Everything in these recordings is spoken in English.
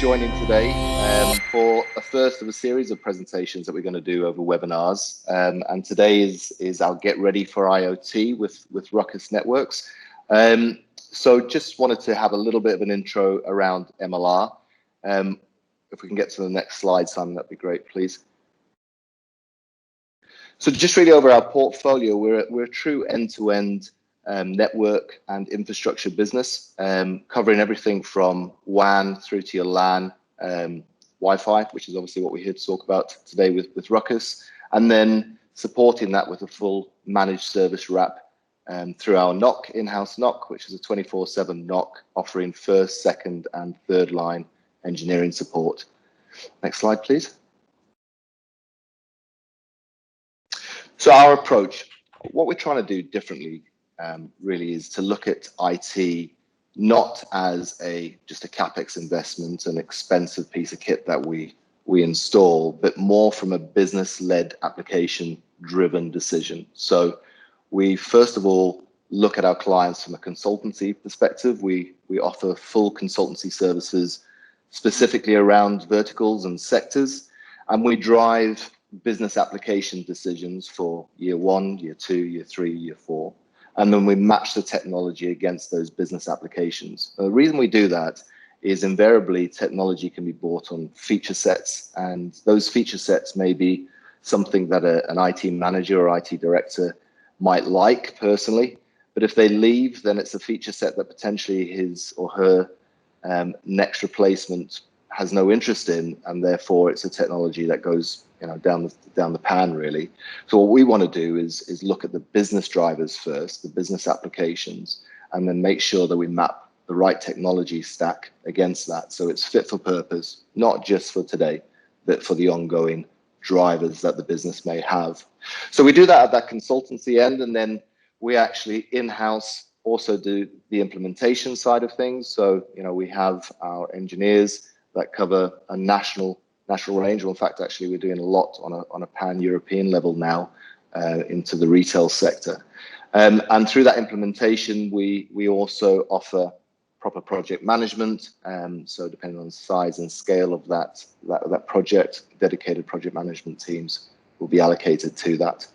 joining today for a first of a series of presentations that we're going to do over webinars. And today is our Get Ready for IoT with Ruckus Networks. So just wanted to have a little bit of an intro around MLR. If we can get to the next slide, Simon, that'd be great, please. So just really over our portfolio, we're a true end-to-end network and infrastructure business, covering everything from WAN through to your LAN, Wi-Fi, which is obviously what we're here to talk about today with Ruckus, and then supporting that with a full managed service wrap through our NOC, in-house NOC, which is a 24/7 NOC offering first, second, and third line engineering support. Next slide, please. So our approach, what we're trying to do differently really is to look at IT not as just a CapEx investment, an expensive piece of kit that we install, but more from a business-led application-driven decision. So we first of all look at our clients from a consultancy perspective. We offer full consultancy services specifically around verticals and sectors, and we drive business application decisions for year 1, year 2, year 3, year 4. And then we match the technology against those business applications. The reason we do that is invariably technology can be bought on feature sets, and those feature sets may be something that an IT manager or IT director might like personally, but if they leave, then it's a feature set that potentially his or her next replacement has no interest in, and therefore it's a technology that goes down the pan really. So what we want to do is look at the business drivers first, the business applications, and then make sure that we map the right technology stack against that. So it's fit for purpose, not just for today, but for the ongoing drivers that the business may have. So we do that at that consultancy end, and then we actually in-house also do the implementation side of things. So, we have our engineers that cover a national range. Well, in fact, actually, we're doing a lot on a pan-European level now into the retail sector. And through that implementation, we also offer proper project management. So depending on the size and scale of that project, dedicated project management teams will be allocated to that.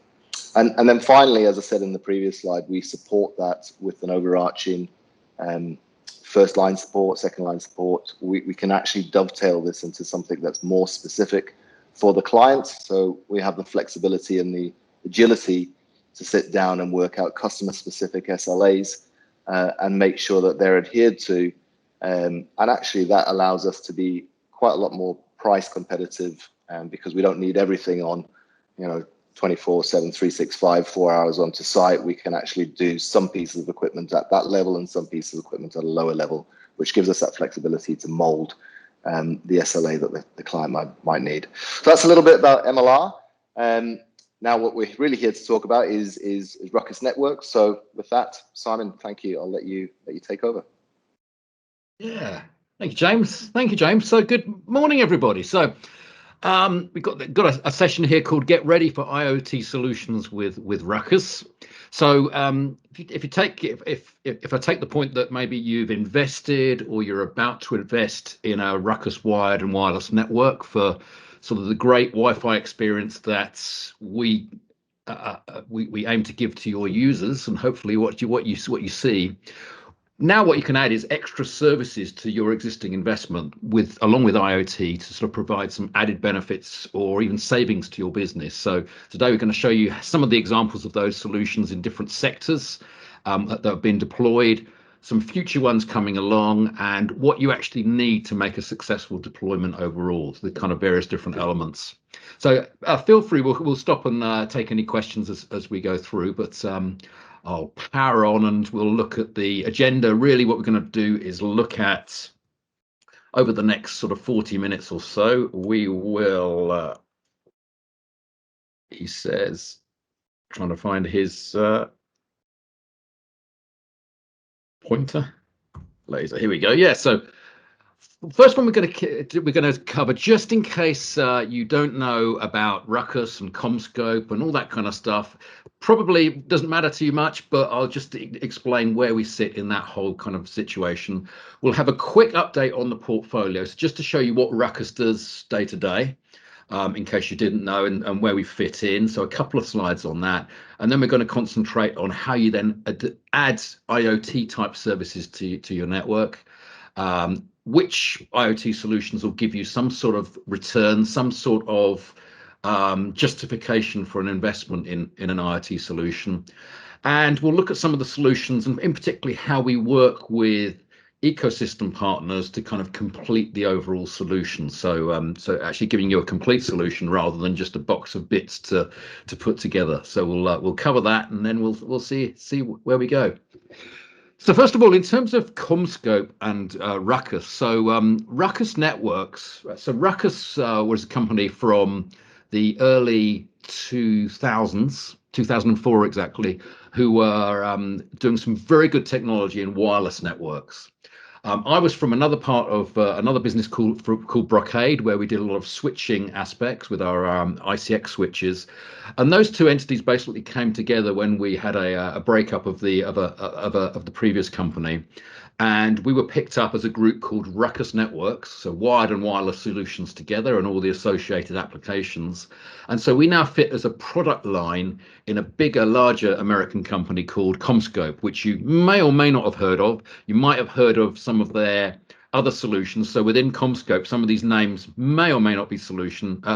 And then finally, as I said in the previous slide, we support that with an overarching first line support, second line support. We can actually dovetail this into something that's more specific for the client. So we have the flexibility and the agility to sit down and work out customer specific SLAs and make sure that they're adhered to. And actually that allows us to be quite a lot more price competitive because we don't need everything on, 24/7, 365, 4 hours onto site. We can actually do some pieces of equipment at that level and some pieces of equipment at a lower level, which gives us that flexibility to mold the SLA that the client might need. So that's a little bit about MLR. Now what we're really here to talk about is Ruckus Networks. So with that, Simon, thank you. I'll let you take over. Yeah, thank you, James. Thank you, James. So good morning, everybody. So we've got a session here called Get Ready for IoT Solutions with Ruckus. So if I take the point that maybe you've invested or you're about to invest in a Ruckus wired and wireless network for sort of the great Wi-Fi experience that we aim to give to your users, and hopefully what you see. Now what you can add is extra services to your existing investment along with IoT to sort of provide some added benefits or even savings to your business. So today we're going to show you some of the examples of those solutions in different sectors that have been deployed, some future ones coming along, and what you actually need to make a successful deployment overall, the kind of various different elements. So feel free, we'll stop and take any questions as we go through, but I'll power on and we'll look at the agenda. Really what we're going to do is look at, over the next sort of 40 minutes or so, we will, he says, trying to find his pointer, laser, here we go. Yeah, so First one we're going to cover, just in case you don't know about Ruckus and Commscope and all that kind of stuff. Probably doesn't matter to you much, but I'll just explain where we sit in that whole kind of situation. We'll have a quick update on the portfolio, so just to show you what Ruckus does day to day, in case you didn't know, and where we fit in. So a couple of slides on that, and then we're going to concentrate on how you then add IoT type services to your network. Which IoT solutions will give you some sort of return, some sort of justification for an investment in an IoT solution. And we'll look at some of the solutions, and in particularly how we work with ecosystem partners to kind of complete the overall solution. So actually giving you a complete solution rather than just a box of bits to put together. So we'll cover that, and then we'll see where we go. So first of all, in terms of Commscope and Ruckus, so Ruckus Networks, so Ruckus was a company from the early 2000s, 2004 exactly, who were doing some very good technology in wireless networks. I was from another part of another business called Brocade, where we did a lot of switching aspects with our ICX switches, and those two entities basically came together when we had a breakup of the previous company, and we were picked up as a group called Ruckus Networks, so wired and wireless solutions together and all the associated applications. And so we now fit as a product line in a bigger, larger American company called Commscope, which you may or may not have heard of. You might have heard of some of their other solutions. So within Commscope, some of these names may or may not be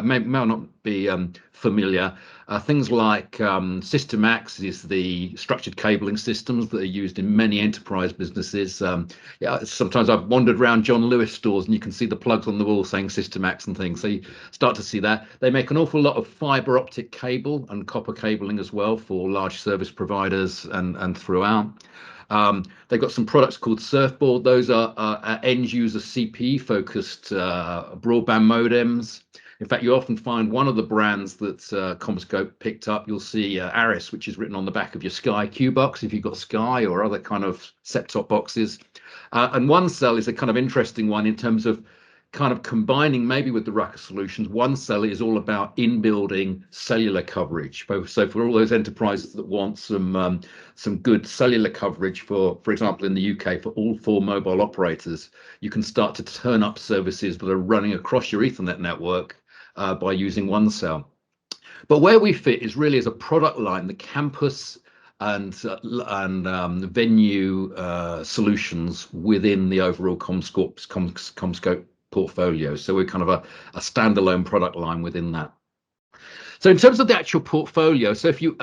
may not be familiar. Things like SystemAx is the structured cabling systems that are used in many enterprise businesses. Sometimes I've wandered around John Lewis stores and you can see the plugs on the wall saying SystemAx and things. So you start to see that. They make an awful lot of fiber optic cable and copper cabling as well for large service providers and throughout. They've got some products called Surfboard. Those are end user CPE focused broadband modems. In fact, you often find one of the brands that Commscope picked up. You'll see Aris, which is written on the back of your Sky Q box if you've got Sky or other kind of set-top boxes. And OneCell is a kind of interesting one in terms of kind of combining maybe with the Ruckus solutions. OneCell is all about in-building cellular coverage. So for all those enterprises that want some good cellular coverage, for example, in the UK, for all 4 mobile operators, you can start to turn up services that are running across your Ethernet network by using OneCell. But where we fit is really as a product line, the campus and venue solutions within the overall Commscope portfolio. So we're kind of a standalone product line within that. So in terms of the actual portfolio, so if you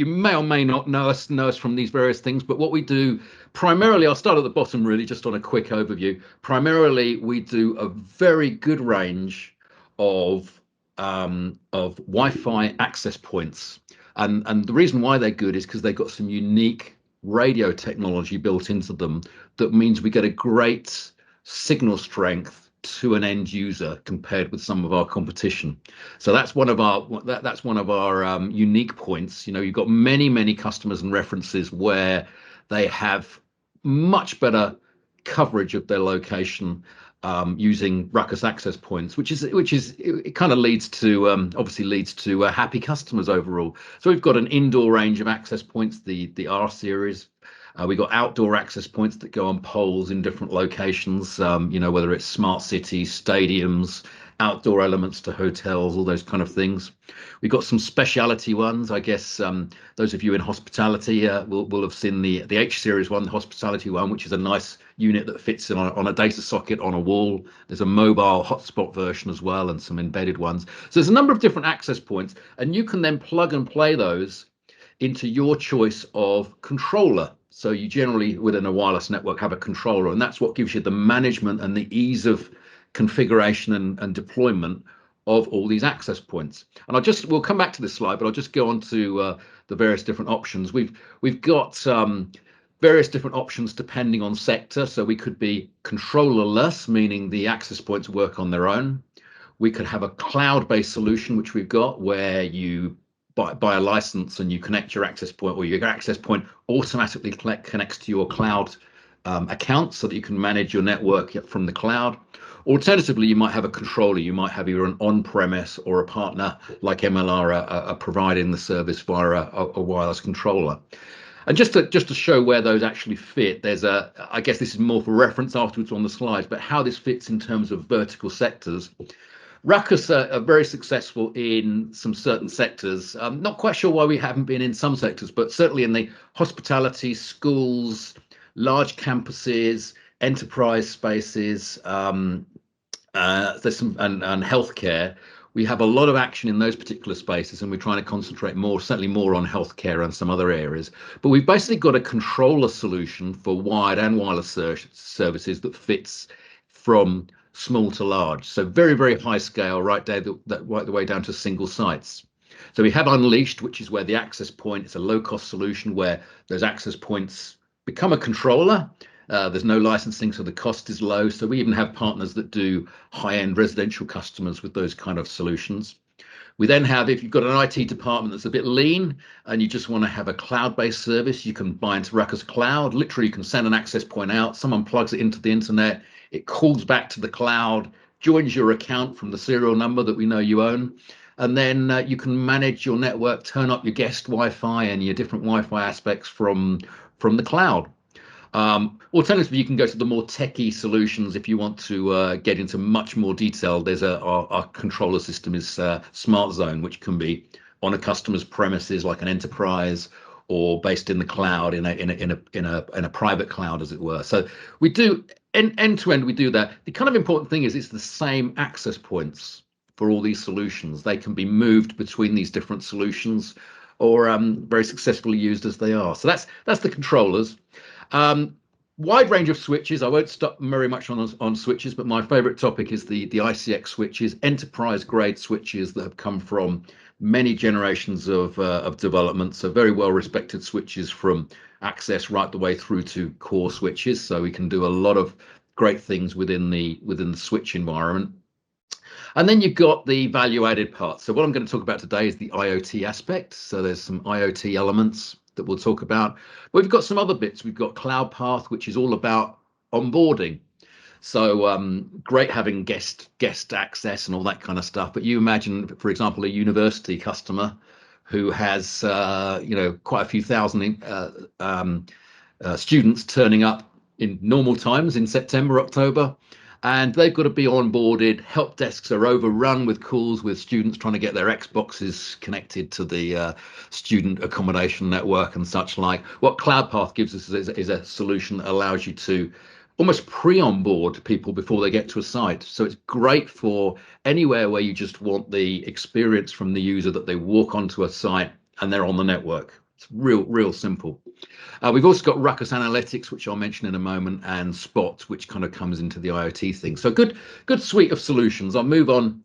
may or may not know us from these various things, but what we do primarily, I'll start at the bottom really, just on a quick overview. Primarily, we do a very good range of Wi-Fi access points, and the reason why they're good is because they've got some unique radio technology built into them that means we get a great signal strength to an end user compared with some of our competition. So that's one of our unique points. You know, you've got many customers and references where they have much better coverage of their location using Ruckus access points, which it kind of leads to obviously leads to happy customers overall. So we've got an indoor range of access points, the R series. We've got outdoor access points that go on poles in different locations, you know, whether it's smart cities, stadiums, outdoor elements to hotels, all those kind of things. We've got some speciality ones. I guess those of you in hospitality will have seen the H series one, the hospitality one, which is a nice unit that fits in on a data socket on a wall. There's a mobile hotspot version as well, and some embedded ones. So there's a number of different access points, and you can then plug and play those into your choice of controller. So you generally, within a wireless network, have a controller, and that's what gives you the management and the ease of configuration and deployment of all these access points. And we'll come back to this slide, but I'll just go on to the various different options. We've got various different options depending on sector. So we could be controllerless, meaning the access points work on their own. We could have a cloud-based solution, which we've got, where you buy a license and you connect your access point, or your access point automatically connects to your cloud accounts so that you can manage your network from the cloud. Alternatively, you might have a controller. You might have either an on-premise or a partner like MLR are providing the service via a wireless controller. And just to show where those actually fit, there's I guess this is more for reference afterwards on the slides, but how this fits in terms of vertical sectors. Ruckus are very successful in some certain sectors. I'm not quite sure why we haven't been in some sectors, but certainly in the hospitality, schools, large campuses, enterprise spaces, there's some and healthcare. We have a lot of action in those particular spaces, and we're trying to concentrate certainly more on healthcare and some other areas. But we've basically got a controller solution for wired and wireless services that fits from small to large, so very, very high scale, right the way down to single sites. So we have Unleashed, which is where the access point is a low-cost solution where those access points become a controller. There's no licensing, so the cost is low. So we even have partners that do high-end residential customers with those kind of solutions. We then have, if you've got an IT department that's a bit lean and you just want to have a cloud-based service, you can buy into Ruckus Cloud. Literally, you can send an access point out, someone plugs it into the internet, it calls back to the cloud, joins your account from the serial number that we know you own, and then you can manage your network, turn up your guest Wi-Fi and your different Wi-Fi aspects from the cloud. Alternatively, you can go to the more techie solutions if you want to get into much more detail. There's our controller system is Smart Zone, which can be on a customer's premises like an enterprise, or based in the cloud in a private cloud, as it were. So we do end to end. We do that. The kind of important thing is it's the same access points for all these solutions. They can be moved between these different solutions, or very successfully used as they are. So that's the controllers. Wide range of switches. I won't stop very much on switches, but my favorite topic is the ICX switches, enterprise grade switches that have come from many generations of development. So very well respected switches from access right the way through to core switches. So we can do a lot of great things within the switch environment. And then you've got the value added parts. So what I'm going to talk about today is the IoT aspect. So there's some IoT elements that we'll talk about. We've got some other bits. We've got Cloud Path, which is all about onboarding. So great having guest access and all that kind of stuff. But you imagine, for example, a university customer who has quite a few thousand students turning up in normal times in September, October. And they've got to be onboarded. Help desks are overrun with calls with students trying to get their Xboxes connected to the student accommodation network and such like. What CloudPath gives us is a solution that allows you to almost pre-onboard people before they get to a site. So it's great for anywhere where you just want the experience from the user that they walk onto a site and they're on the network. It's real simple. We've also got Ruckus Analytics, which I'll mention in a moment, and Spot, which kind of comes into the IoT thing. So good suite of solutions. I'll move on,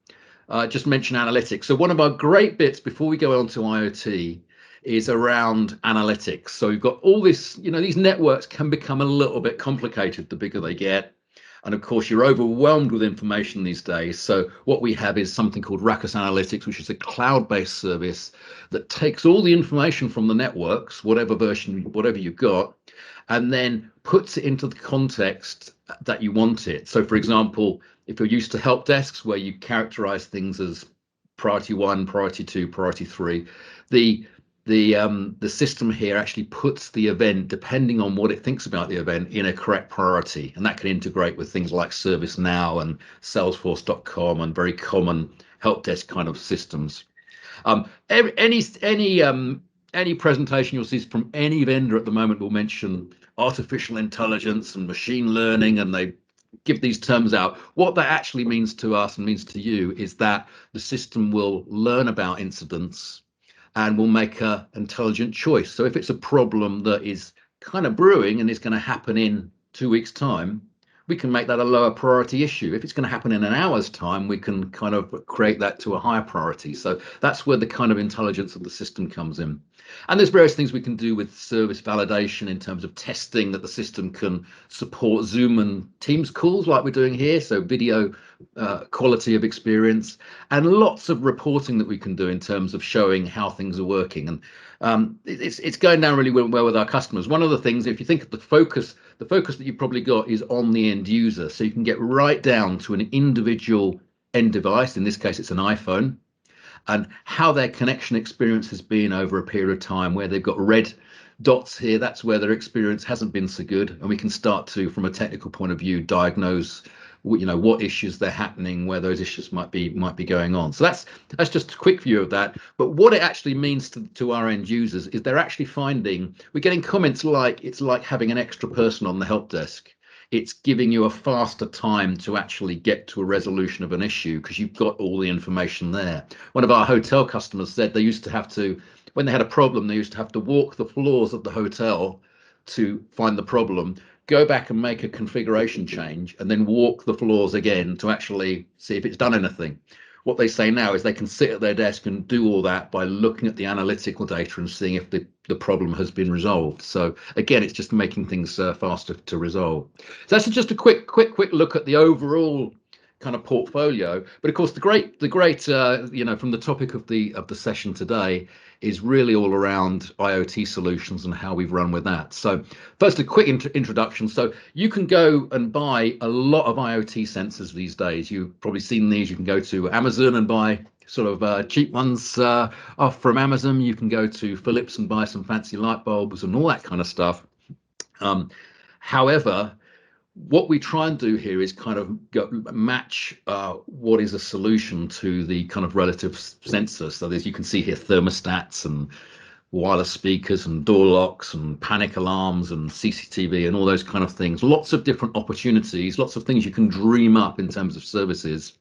just mention analytics. So one of our great bits before we go on to IoT is around analytics. So we've got all this, these networks can become a little bit complicated the bigger they get. And of course, you're overwhelmed with information these days. So what we have is something called Ruckus Analytics, which is a cloud-based service that takes all the information from the networks, whatever you've got, and then puts it into the context that you want it. So for example, if you're used to help desks where you characterize things as priority 1, priority 2, priority 3, the system here actually puts the event, depending on what it thinks about the event, in a correct priority, and that can integrate with things like ServiceNow and Salesforce.com and very common help desk kind of systems. Any presentation you'll see from any vendor at the moment will mention artificial intelligence and machine learning, and they give these terms out. What that actually means to us and means to you is that the system will learn about incidents and will make an intelligent choice. So if it's a problem that is kind of brewing and is going to happen in 2 weeks' time, we can make that a lower priority issue. If it's going to happen in an hour's time, we can kind of create that to a higher priority. So that's where the kind of intelligence of the system comes in. And there's various things we can do with service validation in terms of testing that the system can support Zoom and Teams calls like we're doing here. So video quality of experience, and lots of reporting that we can do in terms of showing how things are working. And it's going down really well with our customers. One of the things, if you think of the focus, the focus that you've probably got is on the end user. So you can get right down to an individual end device. In this case, it's an iPhone, and how their connection experience has been over a period of time, where they've got red dots here. That's where their experience hasn't been so good. And we can start to, from a technical point of view, diagnose what issues they're happening, where those issues might be going on. So that's just a quick view of that. But what it actually means to our end users is they're actually finding, we're getting comments like it's like having an extra person on the help desk. It's giving you a faster time to actually get to a resolution of an issue because you've got all the information there. One of our hotel customers said they used to have to, when they had a problem, they used to have to walk the floors of the hotel to find the problem, go back and make a configuration change, and then walk the floors again to actually see if it's done anything. What they say now is they can sit at their desk and do all that by looking at the analytical data and seeing if the problem has been resolved. So again, it's just making things faster to resolve. So that's just a quick look at the overall kind of portfolio. But of course, the great from the topic of the session today is really all around IoT solutions and how we've run with that. So first, a quick introduction. So you can go and buy a lot of IoT sensors these days. You've probably seen these. You can go to Amazon and buy sort of cheap ones off from Amazon. You can go to Philips and buy some fancy light bulbs and all that kind of stuff. However, what we try and do here is kind of match what is a solution to the kind of relative sensors. So as you can see here, thermostats and wireless speakers and door locks and panic alarms and CCTV and all those kind of things. Lots of different opportunities, lots of things you can dream up in terms of services.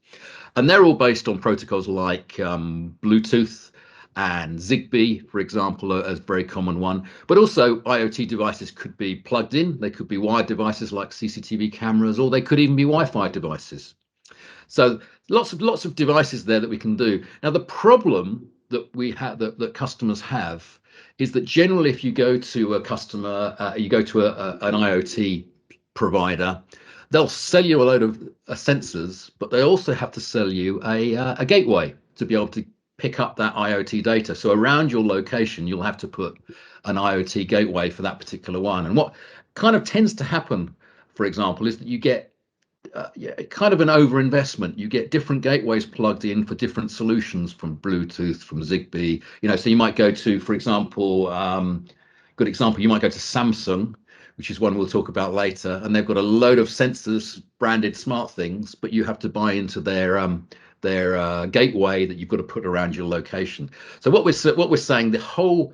And they're all based on protocols like Bluetooth and Zigbee, for example, as very common one. But also IoT devices could be plugged in. They could be wired devices like CCTV cameras, or they could even be Wi-Fi devices. So lots of devices there that we can do. Now, the problem that we have, that customers have, is that generally if you go to a customer, you go to an IoT provider, they'll sell you a load of sensors, but they also have to sell you a gateway to be able to pick up that IoT data. So around your location, you'll have to put an IoT gateway for that particular one. And what kind of tends to happen, for example, is that you get kind of an overinvestment. You get different gateways plugged in for different solutions, from Bluetooth, from Zigbee. So you might go to, for example, good example, you might go to Samsung, which is one we'll talk about later, and they've got a load of sensors, branded smart things, but you have to buy into their gateway that you've got to put around your location. So what we're saying, the whole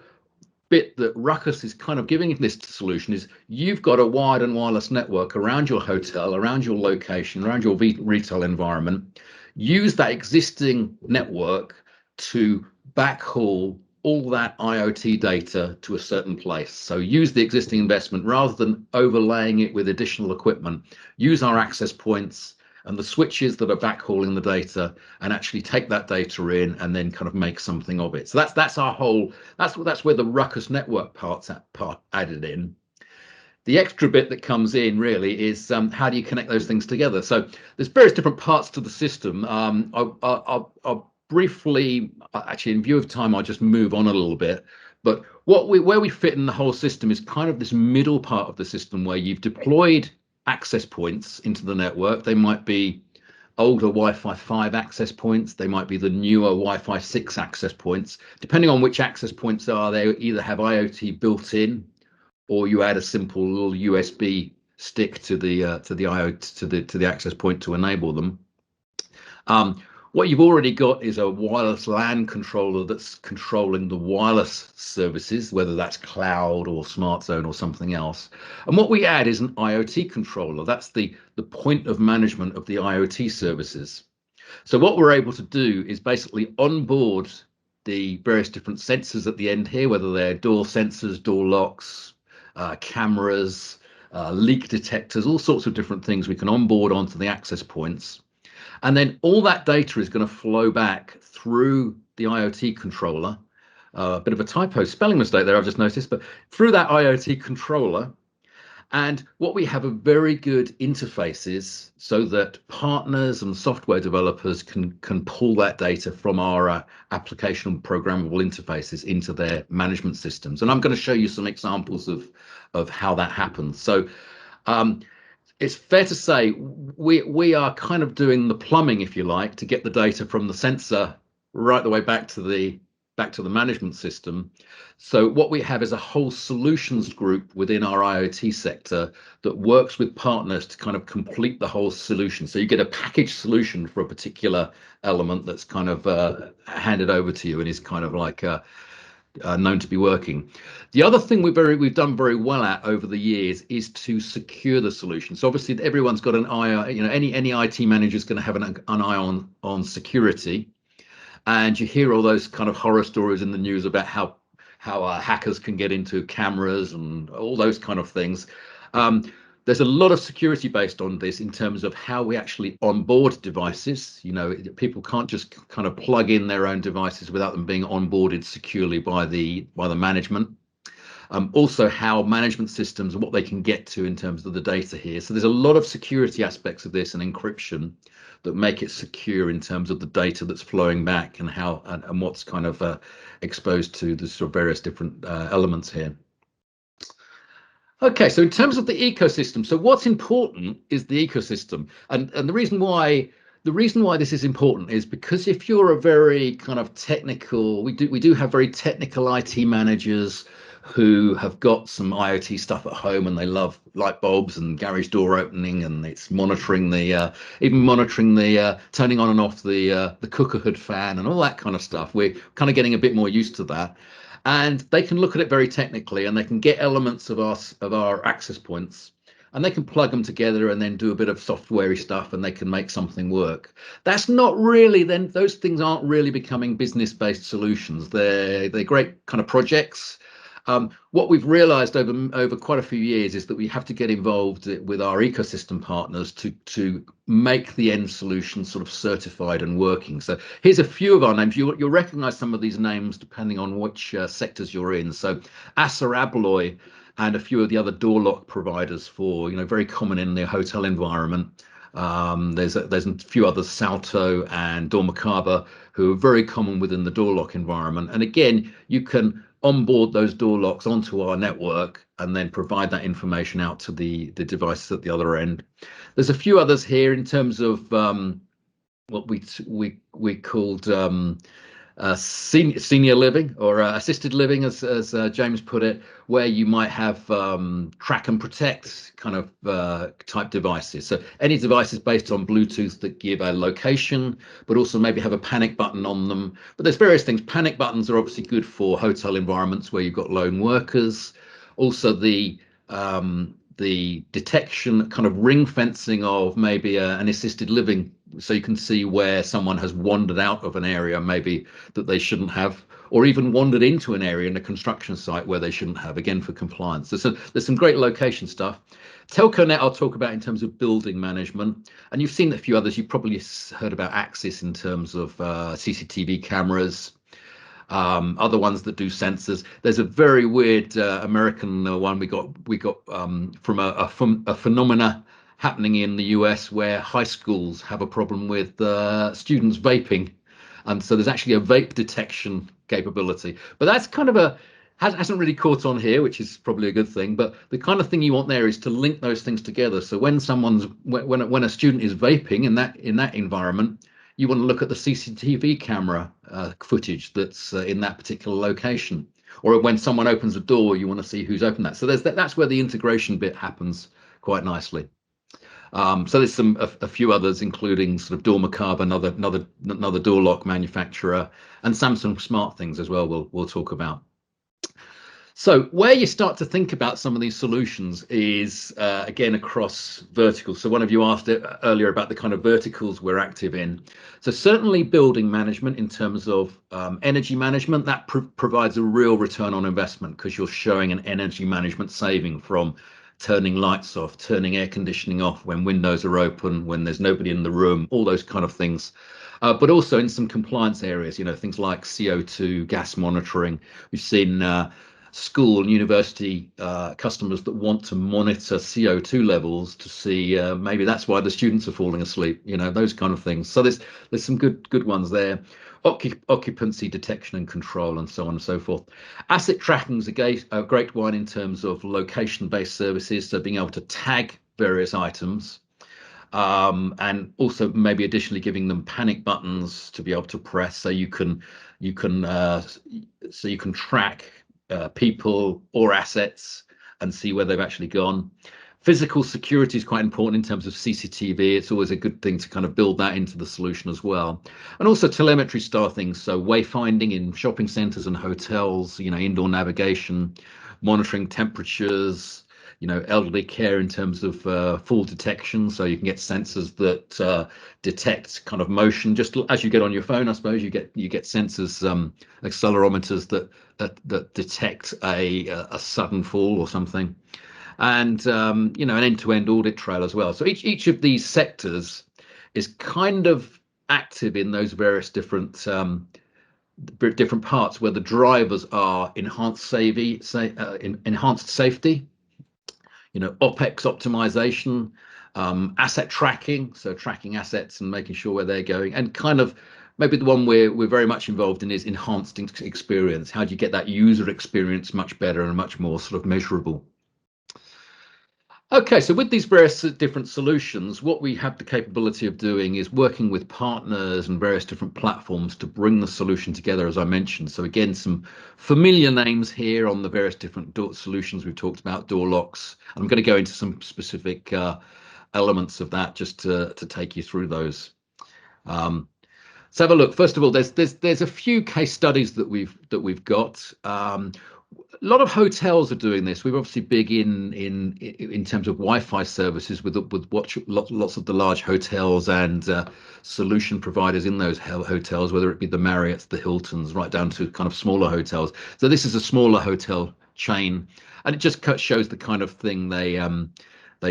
bit that Ruckus is kind of giving this solution is you've got a wired and wireless network around your hotel, around your location, around your retail environment. Use that existing network to backhaul all that IoT data to a certain place. So use the existing investment rather than overlaying it with additional equipment. Use our access points and the switches that are backhauling the data, and actually take that data in and then kind of make something of it. So that's our whole, that's where the Ruckus Network part added in. The extra bit that comes in really is how do you connect those things together? So there's various different parts to the system. I'll briefly, actually in view of time, I'll just move on a little bit. But where we fit in the whole system is kind of this middle part of the system where you've deployed access points into the network. They might be older Wi-Fi 5 access points. They might be the newer Wi-Fi 6 access points. Depending on which access points are, they either have IoT built in, or you add a simple little USB stick to the IoT to the access point to enable them. What you've already got is a wireless LAN controller that's controlling the wireless services, whether that's cloud or smart zone or something else. And what we add is an IoT controller. That's the point of management of the IoT services. So what we're able to do is basically onboard the various different sensors at the end here, whether they're door sensors, door locks, cameras, leak detectors, all sorts of different things we can onboard onto the access points. And then all that data is going to flow back through the IoT controller. A bit of a typo, spelling mistake there, I've just noticed, but through that IoT controller. And what we have are very good interfaces so that partners and software developers can pull that data from our application and programmable interfaces into their management systems. And I'm going to show you some examples of how that happens. So It's fair to say we are kind of doing the plumbing, if you like, to get the data from the sensor right the way back to the management system. So what we have is a whole solutions group within our IoT sector that works with partners to kind of complete the whole solution. So you get a packaged solution for a particular element that's kind of handed over to you and is kind of like known to be working. The other thing we've done very well at over the years is to secure the solution. So obviously everyone's got an eye, any IT manager is going to have an eye on security, and you hear all those kind of horror stories in the news about how hackers can get into cameras and all those kind of things. There's a lot of security based on this in terms of how we actually onboard devices. People can't just kind of plug in their own devices without them being onboarded securely by the management. Also how management systems, what they can get to in terms of the data here. So there's a lot of security aspects of this and encryption that make it secure in terms of the data that's flowing back and how and what's kind of exposed to the sort of various different elements here. Okay, so in terms of the ecosystem, so what's important is the ecosystem, and the reason why this is important is because if you're a very kind of technical, we do have very technical IT managers who have got some IoT stuff at home and they love light bulbs and garage door opening, and it's monitoring the turning on and off the cooker hood fan and all that kind of stuff. We're kind of getting a bit more used to that. And they can look at it very technically, and they can get elements of our access points, and they can plug them together and then do a bit of software-y stuff, and they can make something work. That's not really, then those things aren't really becoming business-based solutions. They're great kind of projects. What we've realized over quite a few years is that we have to get involved with our ecosystem partners to make the end solution sort of certified and working. So here's a few of our names. You'll recognize some of these names depending on which sectors you're in. So ASSA Abloy and a few of the other door lock providers for, very common in the hotel environment. There's a few others, Salto and Dormacaba, who are very common within the door lock environment. And again, you can onboard those door locks onto our network and then provide that information out to the devices at the other end. There's a few others here in terms of what we called senior living or assisted living, as James put it, where you might have track and protect kind of type devices. So any devices based on Bluetooth that give a location, but also maybe have a panic button on them. But there's various things. Panic buttons are obviously good for hotel environments where you've got lone workers. Also the detection, kind of ring fencing of maybe an assisted living, so you can see where someone has wandered out of an area maybe that they shouldn't have, or even wandered into an area in a construction site where they shouldn't have, again for compliance. There's some great location stuff. Telconet I'll talk about in terms of building management, and you've seen a few others. You've probably heard about Axis in terms of CCTV cameras. Other ones that do sensors. There's a very weird American one we got from a phenomena happening in the US where high schools have a problem with students vaping, and so there's actually a vape detection capability. But that's kind of hasn't really caught on here, which is probably a good thing. But the kind of thing you want there is to link those things together. So when a student is vaping in that environment, you want to look at the CCTV camera footage that's in that particular location. Or when someone opens a door, you want to see who's opened that. So that's where the integration bit happens quite nicely. So there's a few others, including sort of Dormacaba, another door lock manufacturer, and Samsung Smart Things as well. We'll talk about. So where you start to think about some of these solutions is, again, across verticals. So one of you asked earlier about the kind of verticals we're active in. So certainly building management in terms of energy management, that provides a real return on investment because you're showing an energy management saving from turning lights off, turning air conditioning off when windows are open, when there's nobody in the room, all those kind of things. But also in some compliance areas, things like CO2, gas monitoring. We've seen school and university customers that want to monitor CO2 levels to see maybe that's why the students are falling asleep, those kind of things. So there's some good ones there. Occupancy detection and control, and so on and so forth. Asset tracking is a great one in terms of location-based services, so being able to tag various items, and also maybe additionally giving them panic buttons to be able to press, so you can track people or assets and see where they've actually gone. Physical security is quite important in terms of CCTV. It's always a good thing to kind of build that into the solution as well. And also telemetry style things, so wayfinding in shopping centres and hotels, indoor navigation, monitoring temperatures, elderly care in terms of fall detection, so you can get sensors that detect kind of motion, just as you get on your phone. I suppose you get sensors, accelerometers that detect a sudden fall or something, and an end-to-end audit trail as well. So each of these sectors is kind of active in those various different parts, where the drivers are enhanced safety, OPEX optimization, asset tracking, so tracking assets and making sure where they're going, and kind of maybe the one we're very much involved in is enhanced experience. How do you get that user experience much better and much more sort of measurable? Okay, so with these various different solutions, what we have the capability of doing is working with partners and various different platforms to bring the solution together, as I mentioned. So again, some familiar names here on the various different solutions we've talked about, door locks. I'm going to go into some specific elements of that just to take you through those. So have a look. First of all, there's a few case studies that we've got. A lot of hotels are doing this. We're obviously big in terms of Wi-Fi services with lots of the large hotels and solution providers in those hotels, whether it be the Marriotts, the Hiltons, right down to kind of smaller hotels. So this is a smaller hotel chain, and it just shows the kind of thing they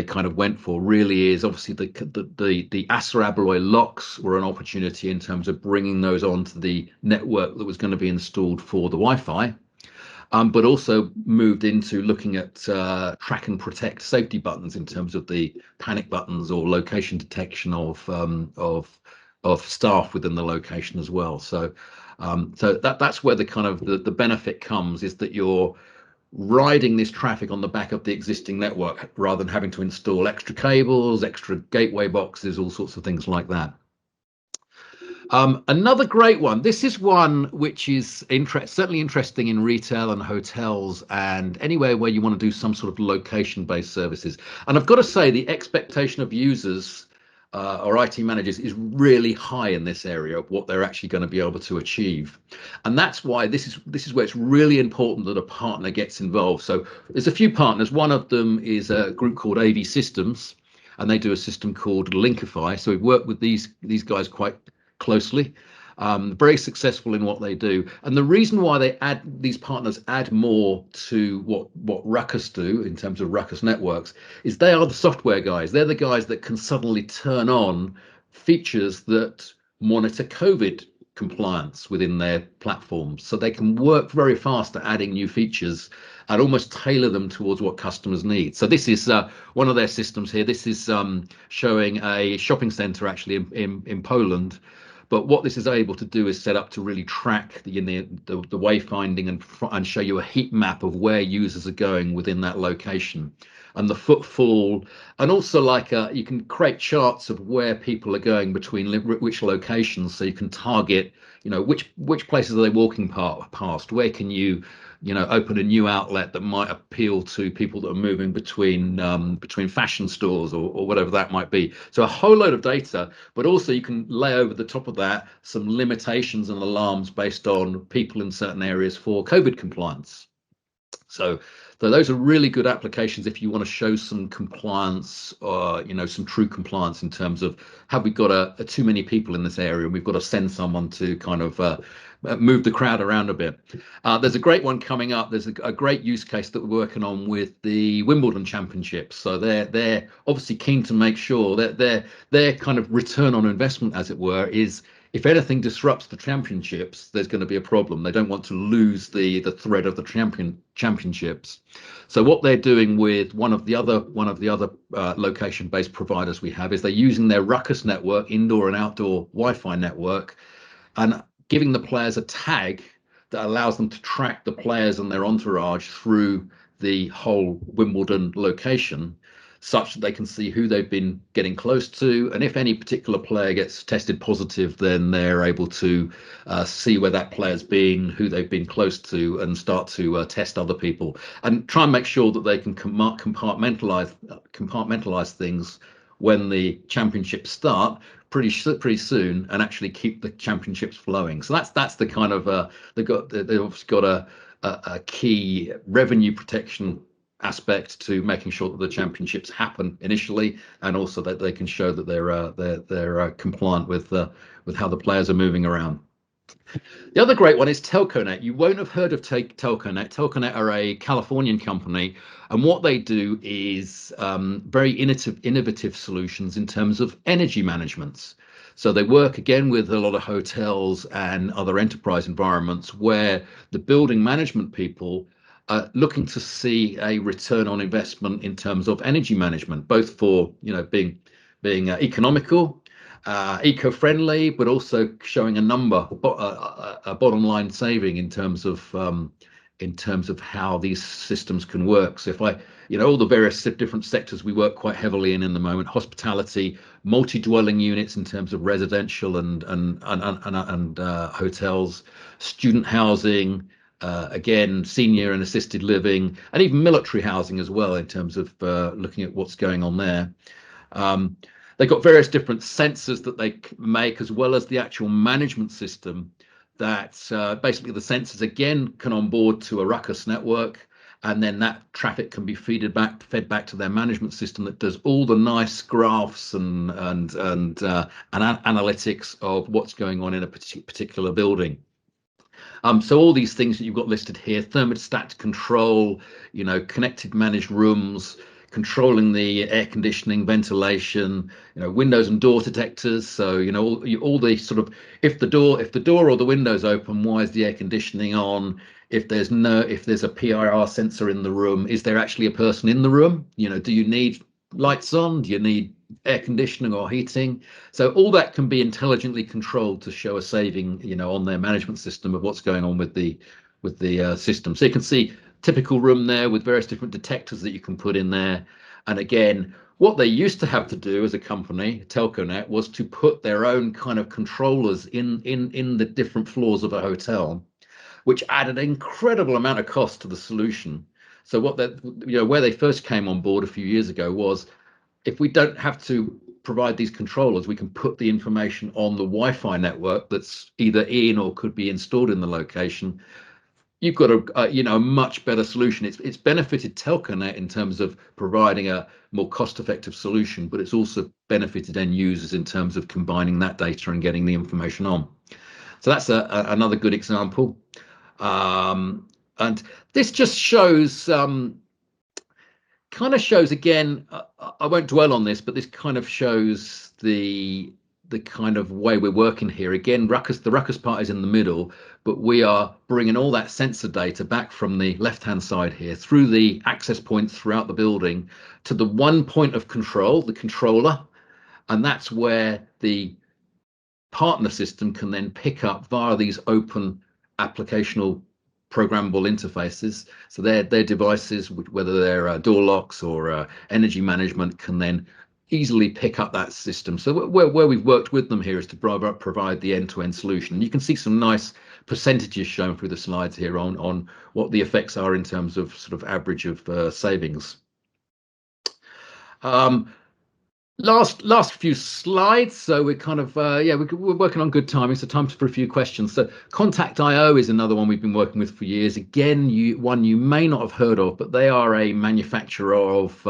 kind of went for. Really is obviously the ASSA Abloy locks were an opportunity in terms of bringing those onto the network that was going to be installed for the Wi-Fi. But also moved into looking at track and protect safety buttons in terms of the panic buttons or location detection of staff within the location as well. So that's where the kind of the benefit comes, is that you're riding this traffic on the back of the existing network rather than having to install extra cables, extra gateway boxes, all sorts of things like that. Another great one. This is one which is certainly interesting in retail and hotels and anywhere where you want to do some sort of location-based services. And I've got to say, the expectation of users or IT managers is really high in this area of what they're actually going to be able to achieve. And that's why this is where it's really important that a partner gets involved. So there's a few partners. One of them is a group called AV Systems, and they do a system called Linkyfi. So we've worked with these guys quite closely, very successful in what they do. And the reason why these partners add more to what Ruckus do in terms of Ruckus Networks is they are the software guys. They're the guys that can suddenly turn on features that monitor COVID compliance within their platforms. So they can work very fast at adding new features and almost tailor them towards what customers need. So this is one of their systems here. This is showing a shopping center actually in Poland. But what this is able to do is set up to really track the wayfinding and show you a heat map of where users are going within that location and the footfall, and also you can create charts of where people are going between which locations, so you can target, which places are they walking past, where can you open a new outlet that might appeal to people that are moving between fashion stores or whatever that might be. So a whole load of data, but also you can lay over the top of that some limitations and alarms based on people in certain areas for COVID compliance. So those are really good applications if you want to show some compliance, or some true compliance in terms of, have we got too many people in this area and we've got to send someone to kind of move the crowd around a bit. There's a great one coming up. There's a great use case that we're working on with the Wimbledon Championships. So they're obviously keen to make sure that their kind of return on investment, as it were, is if anything disrupts the championships, there's going to be a problem. They don't want to lose the thread of the championships. So what they're doing with one of the other location-based providers we have is they're using their Ruckus network, indoor and outdoor Wi-Fi network, and giving the players a tag that allows them to track the players and their entourage through the whole Wimbledon location, such that they can see who they've been getting close to, and if any particular player gets tested positive, then they're able to see where that player's been, who they've been close to, and start to test other people and try and make sure that they can compartmentalize things when the championships start pretty soon, and actually keep the championships flowing. So that's the kind of they've obviously got a key revenue protection aspect to making sure that the championships happen initially, and also that they can show that they're compliant with how the players are moving around. The other great one is Telconet. You won't have heard of Telconet. Telconet are a Californian company, and what they do is very innovative solutions in terms of energy management. So they work again with a lot of hotels and other enterprise environments where the building management people are looking to see a return on investment in terms of energy management, both for being economical, eco-friendly, but also showing a bottom line saving in terms of how these systems can work. So if all the various different sectors we work quite heavily in the moment: hospitality, multi-dwelling units in terms of residential and hotels, student housing, again, senior and assisted living, and even military housing as well, in terms of looking at what's going on there. They've got various different sensors that they make, as well as the actual management system that basically the sensors again can onboard to a Ruckus network, and then that traffic can be fed back to their management system that does all the nice graphs and analytics of what's going on in a particular building. So all these things that you've got listed here: thermostat control, connected managed rooms, controlling the air conditioning, ventilation, windows and door detectors. So all the sort of, if the door or the window's open, why is the air conditioning on? If there's a PIR sensor in the room, is there actually a person in the room? Do you need lights on? Do you need air conditioning or heating? So all that can be intelligently controlled to show a saving, on their management system of what's going on with the system. So you can see typical room there with various different detectors that you can put in there. And again, what they used to have to do as a company, Telconet, was to put their own kind of controllers in the different floors of a hotel, which added an incredible amount of cost to the solution. So where they first came on board a few years ago was, if we don't have to provide these controllers, we can put the information on the Wi-Fi network that's either in or could be installed in the location. You've got a much better solution. It's benefited Telconet in terms of providing a more cost-effective solution, but it's also benefited end users in terms of combining that data and getting the information on. So that's another good example. And this just shows, again, I won't dwell on this, but this kind of shows the kind of way we're working here. Again, the Ruckus part is in the middle, but we are bringing all that sensor data back from the left-hand side here through the access points throughout the building to the one point of control, the controller, and that's where the partner system can then pick up via these open applicational programmable interfaces. So their devices, whether they're door locks or energy management, can then easily pick up that system. So where we've worked with them here is to provide the end-to-end solution. And you can see some nice percentages shown through the slides here on what the effects are in terms of sort of average of savings. Last few slides. So we're kind of we're working on good timing, so time for a few questions. So Contact.io is another one we've been working with for years. Again, one you may not have heard of, but they are a manufacturer of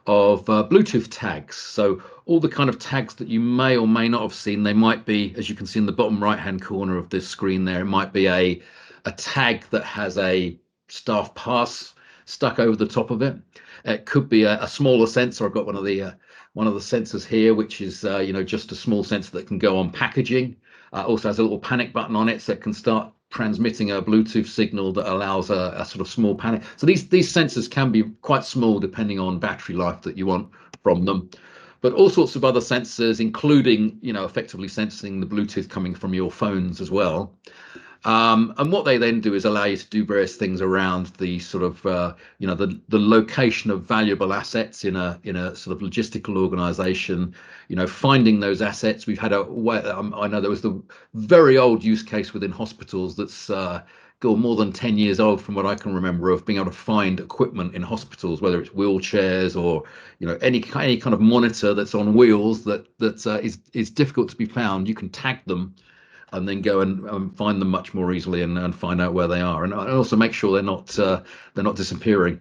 Bluetooth tags. So all the kind of tags that you may or may not have seen, they might be, as you can see in the bottom right hand corner of this screen there, it might be a tag that has a staff pass stuck over the top of it. It could be a smaller sensor. I've got one of the sensors here, which is just a small sensor that can go on packaging. Also has a little panic button on it, so it can start transmitting a Bluetooth signal that allows a sort of small panic. So these sensors can be quite small depending on battery life that you want from them. But all sorts of other sensors, including, effectively sensing the Bluetooth coming from your phones as well. And what they then do is allow you to do various things around the sort of, the location of valuable assets in a sort of logistical organization. Finding those assets. We've had I know there was the very old use case within hospitals that's more than 10 years old from what I can remember, of being able to find equipment in hospitals, whether it's wheelchairs or any kind of monitor that's on wheels that is difficult to be found. You can tag them and then go and find them much more easily and find out where they are, and also make sure they're not disappearing.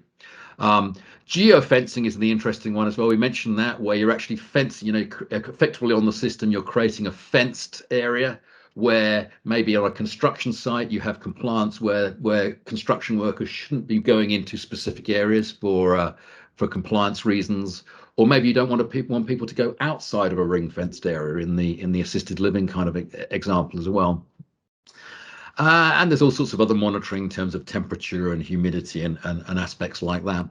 Geofencing is the interesting one as well. We mentioned that, where you're actually fencing, effectively on the system, you're creating a fenced area where maybe on a construction site you have compliance where construction workers shouldn't be going into specific areas for compliance reasons, or maybe you don't want people to go outside of a ring fenced area in the assisted living kind of example as well. And there's all sorts of other monitoring in terms of temperature and humidity and aspects like that.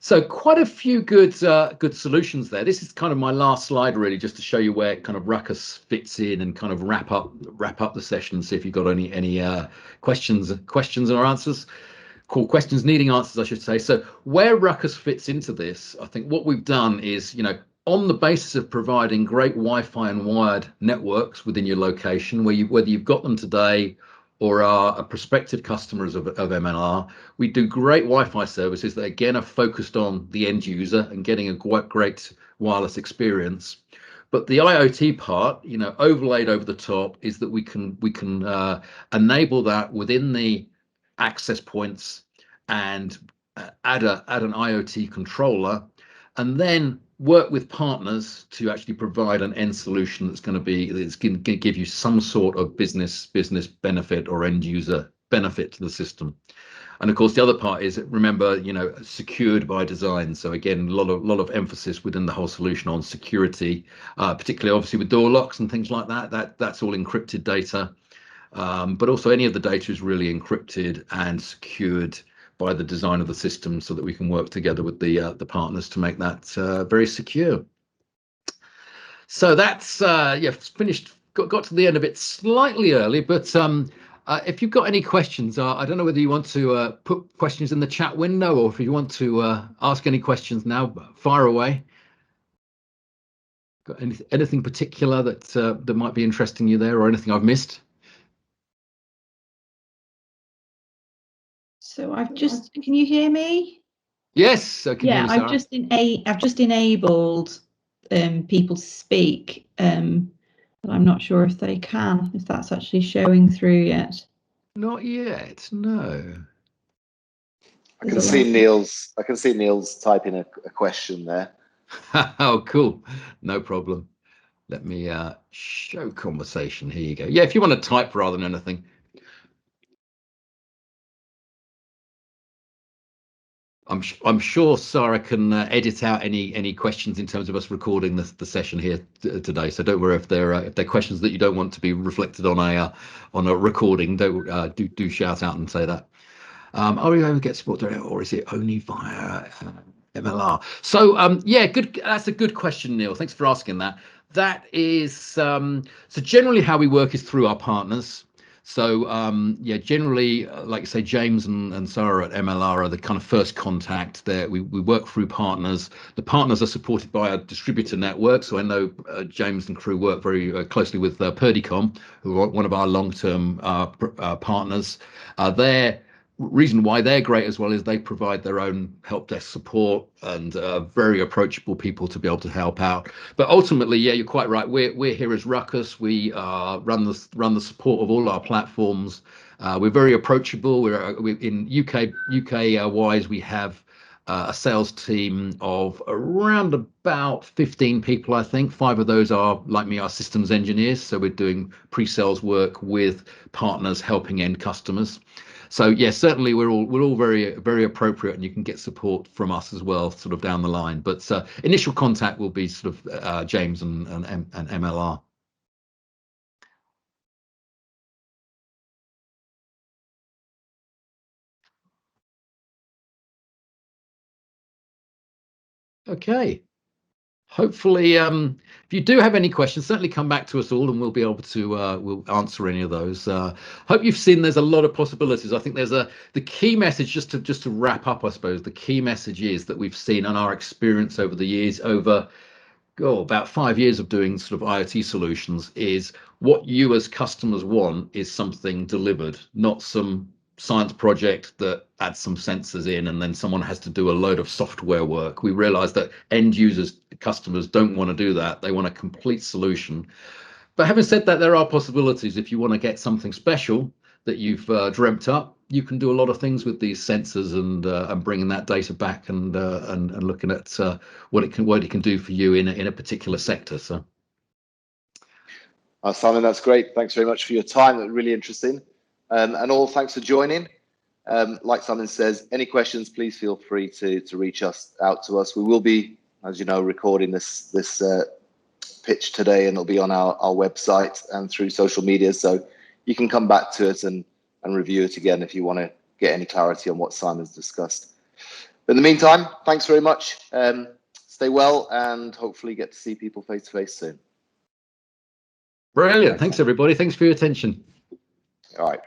So quite a few good solutions there. This is kind of my last slide, really, just to show you where kind of Ruckus fits in and kind of wrap up the session and see if you've got any questions or answers. Cool, questions needing answers, I should say. So where Ruckus fits into this, I think what we've done is, on the basis of providing great Wi-Fi and wired networks within your location, whether you've got them today or are prospective customers of MLR, we do great Wi-Fi services that again are focused on the end user and getting a great wireless experience. But the IoT part, overlaid over the top, is that we can enable that within the access points and add an IoT controller, and then work with partners to actually provide an end solution that's going to give you some sort of business benefit or end user benefit to the system. And of course, the other part is, remember, secured by design. So again, a lot of emphasis within the whole solution on security, particularly obviously with door locks and things like that. That's all encrypted data. But also any of the data is really encrypted and secured by the design of the system, so that we can work together with the partners to make that very secure. So that's finished. Got to the end of it slightly early, but if you've got any questions, I don't know whether you want to put questions in the chat window, or if you want to ask any questions now, fire away. Got anything particular that might be interesting you there, or anything I've missed? So can you hear me? Yes, I can hear you, Sarah. I've just enabled people to speak, but I'm not sure if that's actually showing through yet. Not yet, no. I can see Neil's typing a question there. Oh, cool. No problem. Let me show conversation. Here you go. Yeah, if you want to type rather than anything. I'm sure Sarah can edit out any questions in terms of us recording the session here today. So don't worry if they're questions that you don't want to be reflected on a recording. Do shout out and say that. Are we able to get support direct, or is it only via MLR? So yeah, good. That's a good question, Neil. Thanks for asking that. That is so generally how we work is through our partners. So yeah, generally, like you say, James and Sarah at MLR are the kind of first contact there. We work through partners. The partners are supported by a distributor network. So I know James and crew work very closely with Perdicom, who are one of our long-term partners. Their reason why they're great as well is they provide their own help desk support and very approachable people to be able to help out. But ultimately, yeah, you're quite right. We're here as Ruckus. We run the support of all our platforms. We're very approachable. We're in UK wise. We have a sales team of around about 15 people, I think. 5 of those are, like me, are systems engineers. So we're doing pre-sales work with partners helping end customers. So yeah, certainly we're all very, very appropriate, and you can get support from us as well, sort of down the line. But initial contact will be sort of James and MLR. Okay. Hopefully, if you do have any questions, certainly come back to us all, and we'll be able to we'll answer any of those. Hope you've seen there's a lot of possibilities. I think there's the key message, just to wrap up, I suppose. The key message is that we've seen on our experience over the years, over about 5 years of doing sort of IoT solutions, is what you as customers want is something delivered, not some science project that adds some sensors in and then someone has to do a load of software work. We realize that end users, customers, don't want to do that. They want a complete solution. But having said that, there are possibilities. If you want to get something special that you've dreamt up, you can do a lot of things with these sensors and bringing that data back and looking at what it can do for you in a particular sector. So, Simon, that's great. Thanks very much for your time. That's really interesting. And all, thanks for joining. Like Simon says, any questions, please feel free to reach out to us. We will be, as you know, recording this pitch today, and it'll be on our website and through social media. So you can come back to it and review it again if you want to get any clarity on what Simon's discussed. But in the meantime, thanks very much. Stay well, and hopefully get to see people face to face soon. Brilliant. Thanks everybody. Thanks for your attention. All right.